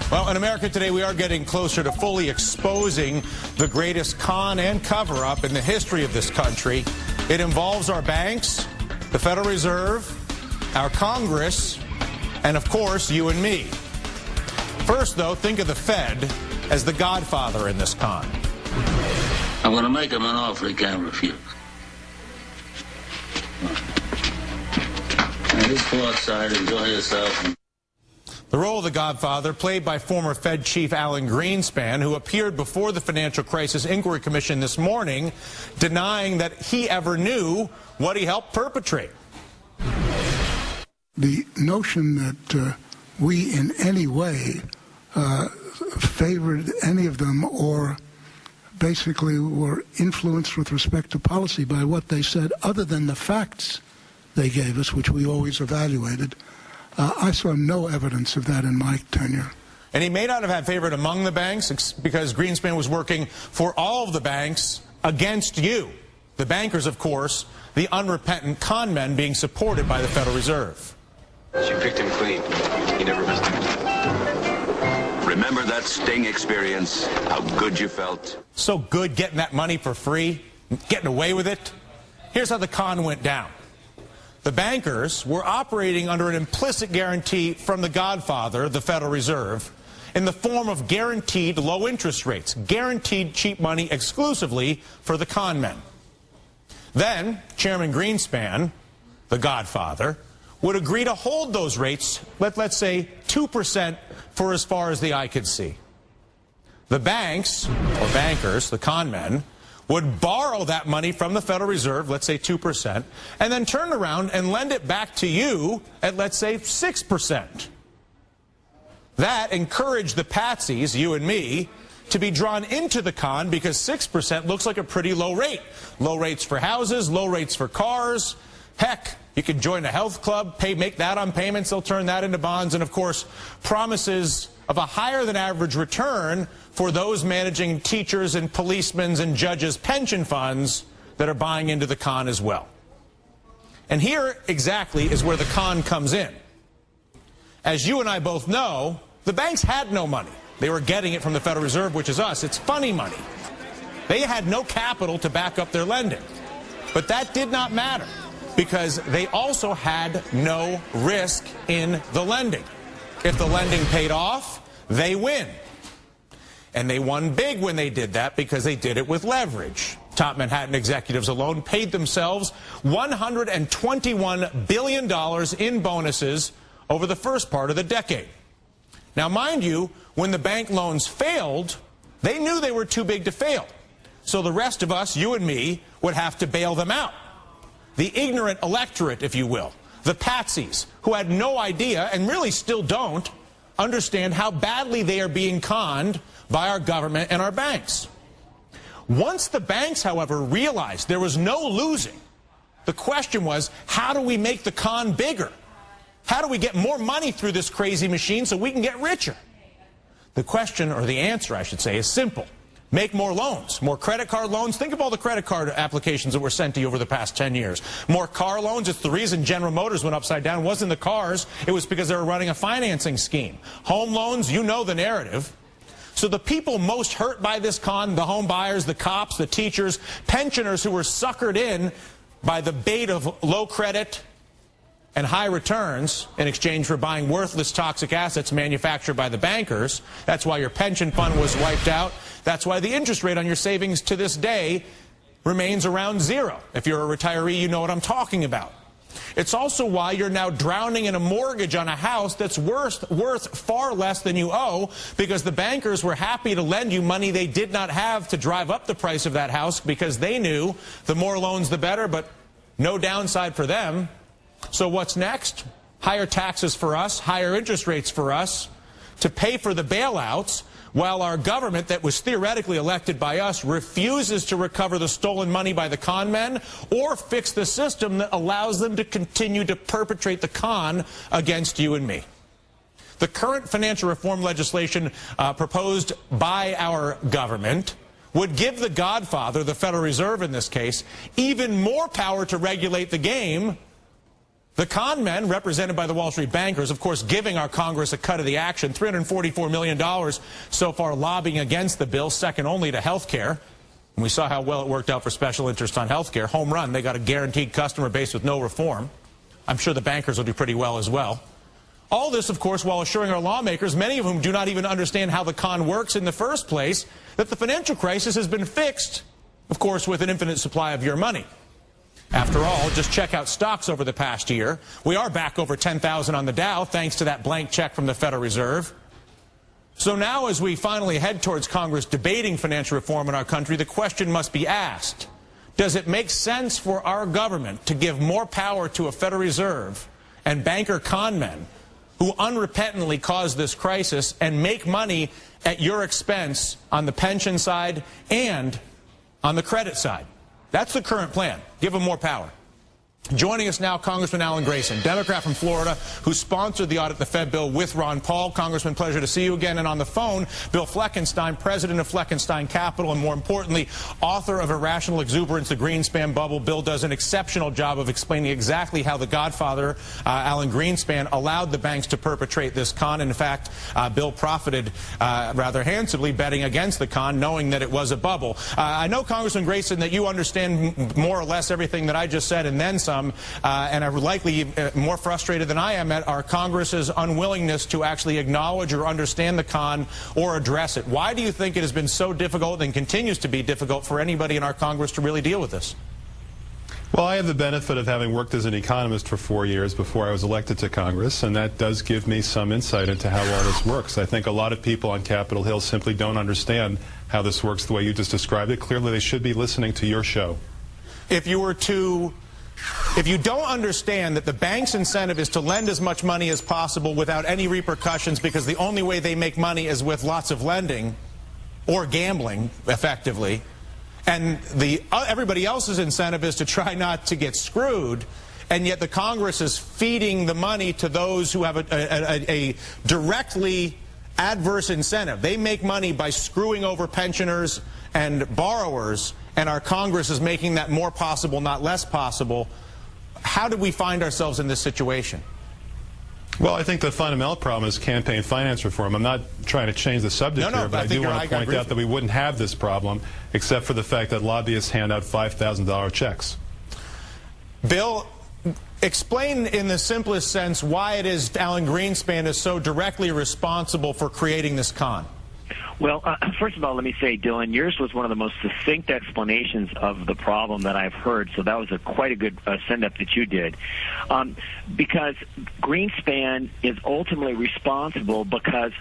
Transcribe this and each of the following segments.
Well, in America today, we are getting closer to fully exposing the greatest con and cover-up in the history of this country. It involves our banks, the Federal Reserve, our Congress, and, of course, you and me. First, though, think of the Fed as the godfather in this con. I'm going to make him an offer he can't refuse. Now, just go outside, enjoy yourself. The role of the godfather, played by former Fed Chief Alan Greenspan, who appeared before the Financial Crisis Inquiry Commission this morning, denying that he ever knew what he helped perpetrate. The notion that we in any way favored any of them or basically were influenced with respect to policy by what they said, other than the facts they gave us, which we always evaluated, I saw no evidence of that in my tenure. And he may not have had favorite among the banks because Greenspan was working for all of the banks against you. The bankers, of course, the unrepentant con men being supported by the Federal Reserve. You picked him clean. He never missed it. Remember that sting experience? How good you felt? So good getting that money for free, getting away with it. Here's how the con went down. The bankers were operating under an implicit guarantee from the godfather, the Federal Reserve, in the form of guaranteed low interest rates, guaranteed cheap money exclusively for the con men. Then Chairman Greenspan, the godfather, would agree to hold those rates, let's say 2% for as far as the eye could see. The banks, or bankers, the con men, would borrow that money from the Federal Reserve, let's say 2%, and then turn around and lend it back to you at, let's say, 6%. That encouraged the patsies, you and me, to be drawn into the con because 6% looks like a pretty low rate. Low rates for houses, low rates for cars. Heck, you can join a health club, make that on payments, they'll turn that into bonds, and of course, promises of a higher than average return for those managing teachers and policemen's and judges' pension funds that are buying into the con as well. And here exactly is where the con comes in. As you and I both know, the banks had no money. They were getting it from the Federal Reserve, which is us. It's funny money. They had no capital to back up their lending. But that did not matter because they also had no risk in the lending. If the lending paid off, they win. And they won big when they did that because they did it with leverage. Top Manhattan executives alone paid themselves $121 billion in bonuses over the first part of the decade. Now, mind you, when the bank loans failed, they knew they were too big to fail. So the rest of us, you and me, would have to bail them out. The ignorant electorate, if you will. The patsies, who had no idea, and really still don't, understand how badly they are being conned by our government and our banks. Once the banks, however, realized there was no losing, the question was, how do we make the con bigger? How do we get more money through this crazy machine so we can get richer? The question, or the answer, I should say, is simple. Make more loans, more credit card loans. Think of all the credit card applications that were sent to you over the past 10 years. More car loans. It's the reason General Motors went upside down. It wasn't the cars. It was because they were running a financing scheme. Home loans, you know the narrative. So the people most hurt by this con, the home buyers, the cops, the teachers, pensioners who were suckered in by the bait of low credit and high returns in exchange for buying worthless, toxic assets manufactured by the bankers. That's why your pension fund was wiped out. That's why the interest rate on your savings to this day remains around zero. If you're a retiree, you know what I'm talking about. It's also why you're now drowning in a mortgage on a house that's worth far less than you owe, because the bankers were happy to lend you money they did not have to drive up the price of that house because they knew the more loans the better, but no downside for them. So what's next? Higher taxes for us, higher interest rates for us to pay for the bailouts, while our government that was theoretically elected by us refuses to recover the stolen money by the con men or fix the system that allows them to continue to perpetrate the con against you and me. The current financial reform legislation proposed by our government would give the godfather, the Federal Reserve in this case, even more power to regulate the game The con men, represented by the Wall Street bankers, of course, giving our Congress a cut of the action, $344 million so far lobbying against the bill, second only to health care. And we saw how well it worked out for special interest on health care. Home run. They got a guaranteed customer base with no reform. I'm sure the bankers will do pretty well as well. All this, of course, while assuring our lawmakers, many of whom do not even understand how the con works in the first place, that the financial crisis has been fixed, of course, with an infinite supply of your money. After all, just check out stocks over the past year. We are back over 10,000 on the Dow, thanks to that blank check from the Federal Reserve. So now, as we finally head towards Congress debating financial reform in our country, the question must be asked, does it make sense for our government to give more power to a Federal Reserve and banker con men who unrepentantly caused this crisis and make money at your expense on the pension side and on the credit side? That's the current plan. Give them more power. Joining us now, Congressman Alan Grayson, Democrat from Florida, who sponsored the audit the Fed bill with Ron Paul. Congressman, pleasure to see you again. And on the phone, Bill Fleckenstein, president of Fleckenstein Capital, and more importantly, author of Irrational Exuberance, The Greenspan Bubble. Bill does an exceptional job of explaining exactly how the godfather, Alan Greenspan, allowed the banks to perpetrate this con. In fact, Bill profited rather handsomely betting against the con, knowing that it was a bubble. I know, Congressman Grayson, that you understand more or less everything that I just said and then some. And are likely more frustrated than I am at our Congress's unwillingness to actually acknowledge or understand the con or address it. Why do you think it has been so difficult and continues to be difficult for anybody in our Congress to really deal with this? Well, I have the benefit of having worked as an economist for 4 years before I was elected to Congress, and that does give me some insight into how all this works. I think a lot of people on Capitol Hill simply don't understand how this works the way you just described it. Clearly, they should be listening to your show. If you don't understand that the bank's incentive is to lend as much money as possible without any repercussions, because the only way they make money is with lots of lending or gambling, effectively, and everybody else's incentive is to try not to get screwed, and yet the Congress is feeding the money to those who have a directly adverse incentive. They make money by screwing over pensioners and borrowers, and our Congress is making that more possible, not less possible. How did we find ourselves in this situation? Well, I think the fundamental problem is campaign finance reform. I'm not trying to change the subject here, but I do want to point out that we wouldn't have this problem except for the fact that lobbyists hand out $5,000 checks. Bill, explain in the simplest sense why it is Alan Greenspan is so directly responsible for creating this con. Well, first of all, let me say, Dylan, yours was one of the most succinct explanations of the problem that I've heard, so that was quite a good send-up that you did. Because Greenspan is ultimately responsible because,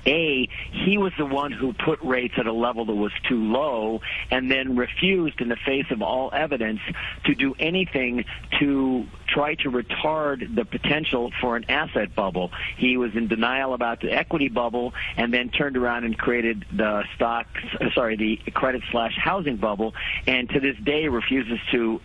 A, he was the one who put rates at a level that was too low and then refused, in the face of all evidence, to do anything to try to retard the potential for an asset bubble. He was in denial about the equity bubble and then turned around and created the the credit/housing bubble, and to this day refuses to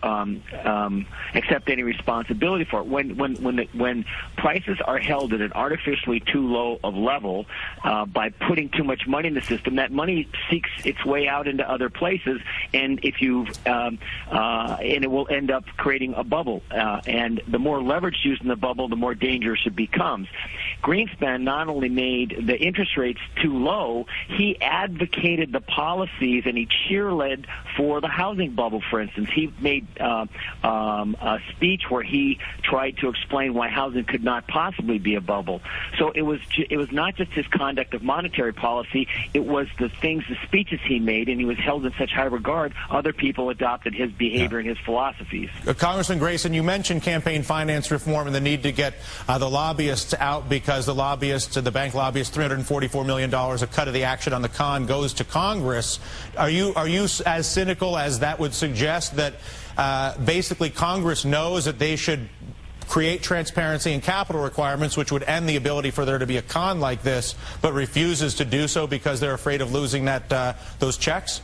accept any responsibility for it. When prices are held at an artificially too low of level, by putting too much money in the system, that money seeks its way out into other places, and and it will end up creating a bubble. And the more leverage used in the bubble, the more dangerous it becomes. Greenspan not only made the interest rates too low, he advocated the policies and he cheerled for the housing bubble. For instance, he made a speech where he tried to explain why housing could not possibly be a bubble. So it was not just his conduct of monetary policy, it was the speeches he made, and he was held in such high regard, other people adopted his behavior and his philosophies. Congressman Grayson, you mentioned campaign finance reform and the need to get the lobbyists out, because the bank lobbyists, $344 million, a cut of the action on the con goes to Congress. Are you as cynical as that would suggest, that basically Congress knows that they should create transparency and capital requirements, which would end the ability for there to be a con like this, but refuses to do so because they're afraid of losing those checks?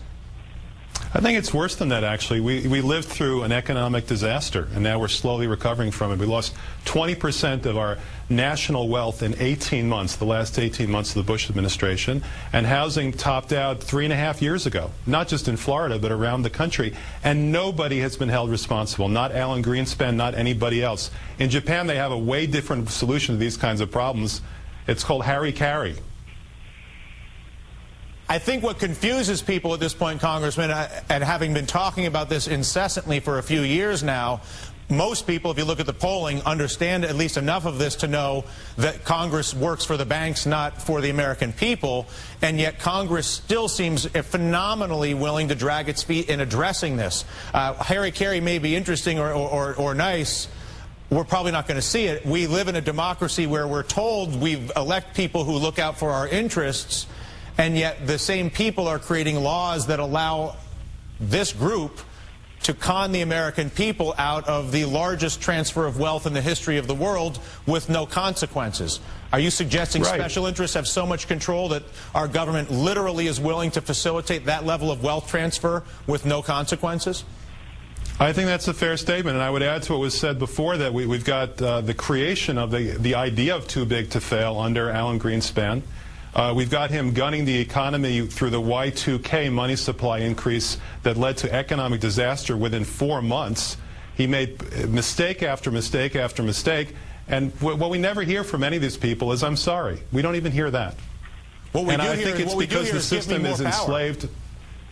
I think it's worse than that, actually. We lived through an economic disaster, and now we're slowly recovering from it. We lost 20% of our national wealth in 18 months, the last 18 months of the Bush administration, and housing topped out 3.5 years ago, not just in Florida, but around the country, and nobody has been held responsible, not Alan Greenspan, not anybody else. In Japan, they have a way different solution to these kinds of problems. It's called Harry-Carry. I think what confuses people at this point, Congressman, and having been talking about this incessantly for a few years now, most people, if you look at the polling, understand at least enough of this to know that Congress works for the banks, not for the American people, and yet Congress still seems phenomenally willing to drag its feet in addressing this. Harry-Carry may be interesting or nice. We're probably not going to see it. We live in a democracy where we're told we elect people who look out for our interests, and yet the same people are creating laws that allow this group to con the American people out of the largest transfer of wealth in the history of the world with no consequences. Are you suggesting special interests have so much control that our government literally is willing to facilitate that level of wealth transfer with no consequences? I think that's a fair statement, and I would add to what was said before that we've got the creation of the idea of too big to fail under Alan Greenspan. We've got him gunning the economy through the Y2K money supply increase that led to economic disaster within 4 months. He made mistake after mistake after mistake, and what we never hear from any of these people is, I'm sorry. We don't even hear that. And I think it's because the system is enslaved.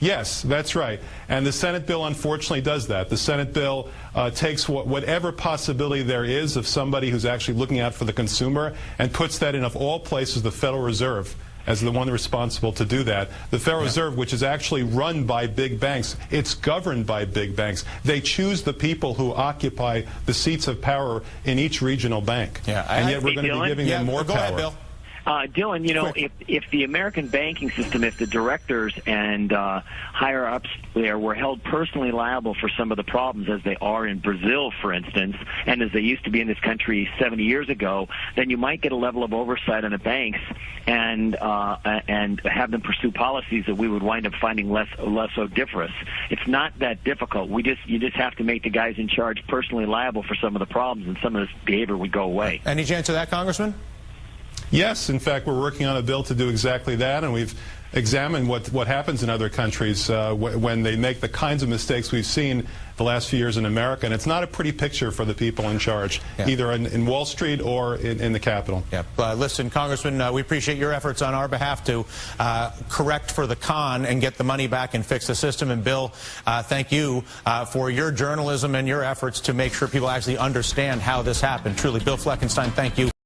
Yes, that's right. And the Senate bill unfortunately does that. The Senate bill takes whatever possibility there is of somebody who's actually looking out for the consumer and puts that in, of all places, the Federal Reserve as the one responsible to do that. The Federal Reserve, which is actually run by big banks, it's governed by big banks. They choose the people who occupy the seats of power in each regional bank. And yet we're going to be giving them more power. Go ahead, Bill. Dylan, you know, if the American banking system, if the directors and higher-ups there were held personally liable for some of the problems, as they are in Brazil, for instance, and as they used to be in this country 70 years ago, then you might get a level of oversight on the banks and have them pursue policies that we would wind up finding less odoriferous. It's not that difficult. You just have to make the guys in charge personally liable for some of the problems, and some of this behavior would go away. Any chance of that, Congressman? Yes, in fact, we're working on a bill to do exactly that, and we've examined what happens in other countries when they make the kinds of mistakes we've seen the last few years in America. And it's not a pretty picture for the people in charge, either in Wall Street or in the Capitol. Listen, Congressman, we appreciate your efforts on our behalf to correct for the con and get the money back and fix the system. And Bill, thank you for your journalism and your efforts to make sure people actually understand how this happened. Truly, Bill Fleckenstein, thank you.